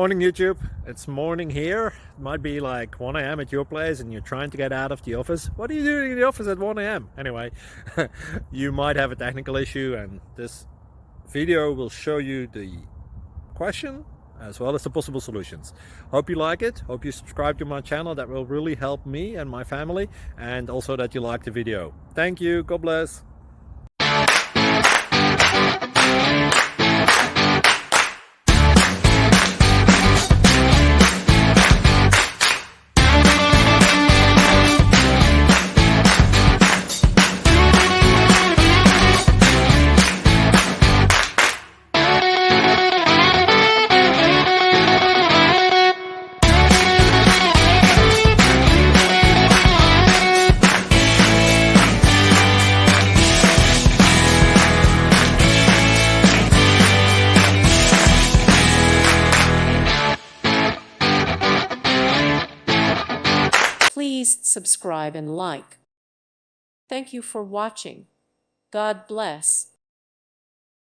Morning YouTube, it's morning here. It might be like 1 a.m. at your place and you're trying to get out of the office. What are you doing in the office at 1 a.m.? Anyway, you might have a technical issue and this video will show you the question as well as the possible solutions. Hope you like it, hope you subscribe to my channel. That will really help me and my family, and also that you like the video. Thank you, God bless. Please subscribe and like. Thank you for watching. God bless.